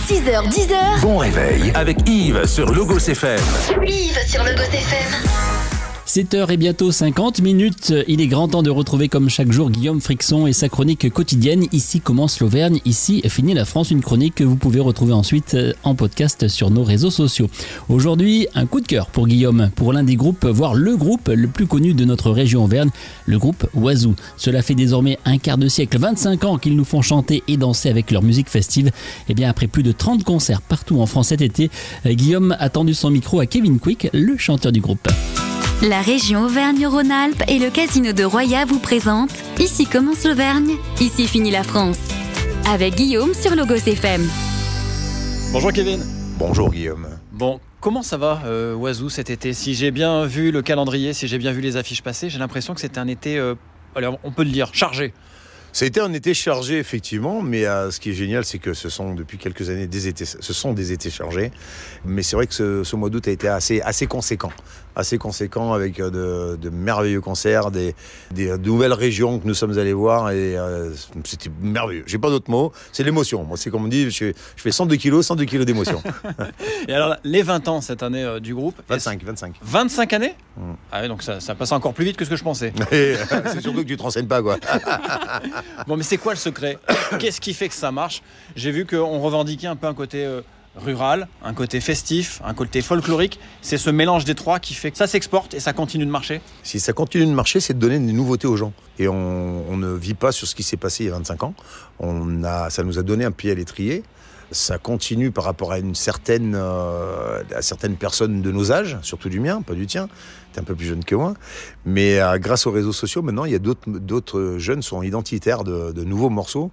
6h, 10h. Bon réveil avec Yves sur Logos FM. Yves sur Logos FM. 7h et bientôt 50 minutes. Il est grand temps de retrouver comme chaque jour Guillaume Frixon et sa chronique quotidienne. Ici commence l'Auvergne, ici finit la France. Une chronique que vous pouvez retrouver ensuite en podcast sur nos réseaux sociaux. Aujourd'hui, un coup de cœur pour Guillaume, pour l'un des groupes, voire le groupe le plus connu de notre région Auvergne, le groupe Oiseau. Cela fait désormais un quart de siècle, 25 ans qu'ils nous font chanter et danser avec leur musique festive. Et bien après plus de 30 concerts partout en France cet été, Guillaume a tendu son micro à Kevin Quick, le chanteur du groupe. La région Auvergne-Rhône-Alpes et le casino de Roya vous présentent Ici commence l'Auvergne, ici finit la France. Avec Guillaume sur Logos FM. Bonjour Kevin. Bonjour Guillaume. Bon, comment ça va Oiseau cet été? Si j'ai bien vu le calendrier, si j'ai bien vu les affiches passer, j'ai l'impression que c'était un été, on peut le dire, chargé. Ça a été un été chargé effectivement, mais ce qui est génial, c'est que ce sont depuis quelques années des étés chargés. Mais c'est vrai que ce mois d'août a été assez conséquent avec de merveilleux concerts, de nouvelles régions que nous sommes allés voir et c'était merveilleux. J'ai pas d'autres mots, c'est l'émotion. Moi, c'est comme on dit, je fais 102 kilos d'émotion. Et alors, les 20 ans cette année du groupe. 25. 25 années Ah oui, donc ça passe encore plus vite que ce que je pensais. C'est surtout que tu te renseignes pas, quoi. Bon, mais c'est quoi le secret? Qu'est-ce qui fait que ça marche? J'ai vu qu'on revendiquait un peu un côté rural, un côté festif, un côté folklorique. C'est ce mélange des trois qui fait que ça s'exporte et ça continue de marcher. Si ça continue de marcher, c'est de donner des nouveautés aux gens. Et on ne vit pas sur ce qui s'est passé il y a 25 ans. Ça nous a donné un pied à l'étrier. Ça continue par rapport à certaines personnes de nos âges, surtout du mien, pas du tien. T'es un peu plus jeune que moi. Mais grâce aux réseaux sociaux, maintenant, il y a d'autres jeunes sont identitaires de nouveaux morceaux,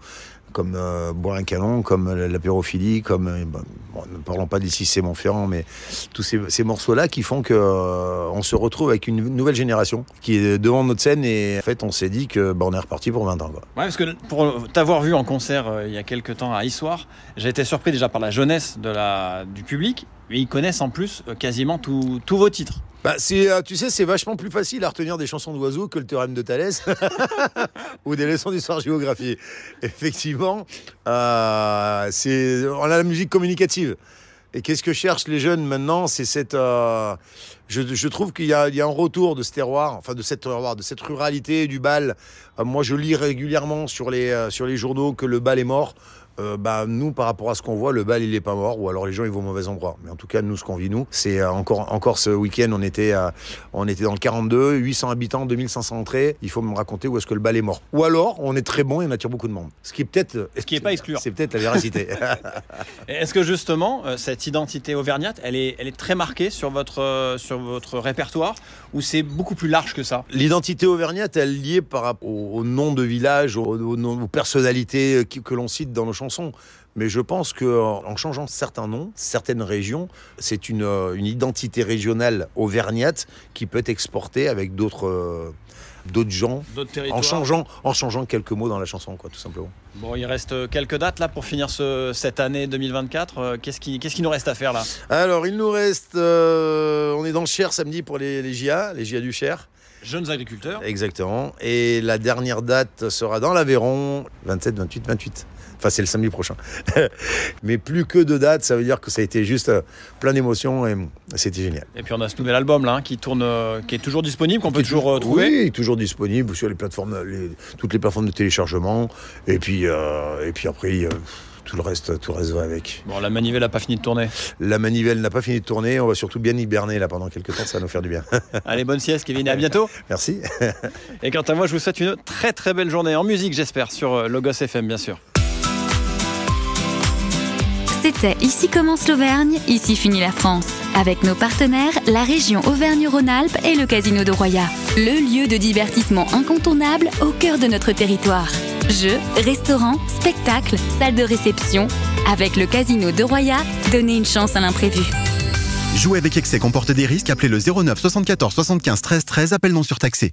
comme Boire un canon, comme l'apérophilie, comme ne parlons pas d'ici c'est Montferrand, mais tous ces morceaux-là qui font qu'on se retrouve avec une nouvelle génération qui est devant notre scène et en fait on s'est dit que on est reparti pour 20 ans. Quoi. Ouais, parce que pour t'avoir vu en concert il y a quelques temps à Issoire, j'ai été surpris déjà par la jeunesse du public, mais ils connaissent en plus quasiment tous vos titres. Tu sais, c'est vachement plus facile à retenir des chansons d'oiseaux que le théorème de Thalès ou des leçons d'histoire-géographie. Effectivement, on a la musique communicative. Et qu'est-ce que cherchent les jeunes maintenant? C'est je trouve qu'il y a un retour de ce terroir, enfin de cette ruralité du bal. Moi, je lis régulièrement sur les journaux que le bal est mort. Nous, par rapport à ce qu'on voit, le bal, il n'est pas mort, ou alors les gens, ils vont au mauvais endroit. Mais en tout cas, nous, ce qu'on vit, nous, c'est encore ce week-end, on était dans le 42, 800 habitants, 2500 entrées. Il faut me raconter où est-ce que le bal est mort. Ou alors, on est très bon et on attire beaucoup de monde. Ce qui est pas exclure. C'est peut-être la véracité. Est-ce que justement, cette identité auvergnate, elle est très marquée sur votre répertoire, ou c'est beaucoup plus large que ça? L'identité auvergnate, elle est liée par rapport au nom de village, aux personnalités que l'on cite dans nos chansons. Mais je pense qu'en changeant certains noms, certaines régions, c'est une identité régionale auvergnate qui peut être exportée avec d'autres gens, d'autres territoires, en changeant quelques mots dans la chanson, quoi, tout simplement. Bon, il reste quelques dates là pour finir cette année 2024. Qu'est-ce qui nous reste à faire là? Alors, il nous reste, on est dans le Cher samedi pour les GIA du Cher. Jeunes agriculteurs. Exactement. Et la dernière date sera dans l'Aveyron, 27, 28, 28. Enfin, c'est le samedi prochain. Mais plus que 2 dates, ça veut dire que ça a été juste plein d'émotions et c'était génial. Et puis on a ce nouvel album là qui tourne, qui est toujours disponible, qu'on peut toujours trouver. Oui, toujours disponible sur les plateformes, toutes les plateformes de téléchargement. Et puis après. Tout le reste va avec. Bon, la manivelle n'a pas fini de tourner. La manivelle n'a pas fini de tourner. On va surtout bien hiberner là pendant quelques temps. Ça va nous faire du bien. Allez, bonne sieste, Kevin. Et à bientôt. Merci. Et quant à moi, je vous souhaite une très très belle journée en musique, j'espère, sur Logos FM, bien sûr. C'était Ici commence l'Auvergne, ici finit la France. Avec nos partenaires, la région Auvergne-Rhône-Alpes et le casino de Roya. Le lieu de divertissement incontournable au cœur de notre territoire. Jeux, restaurants, spectacles, salles de réception. Avec le casino de Roya, donnez une chance à l'imprévu. Jouer avec excès comporte des risques. Appelez le 09 74 75 13 13, appel non surtaxé.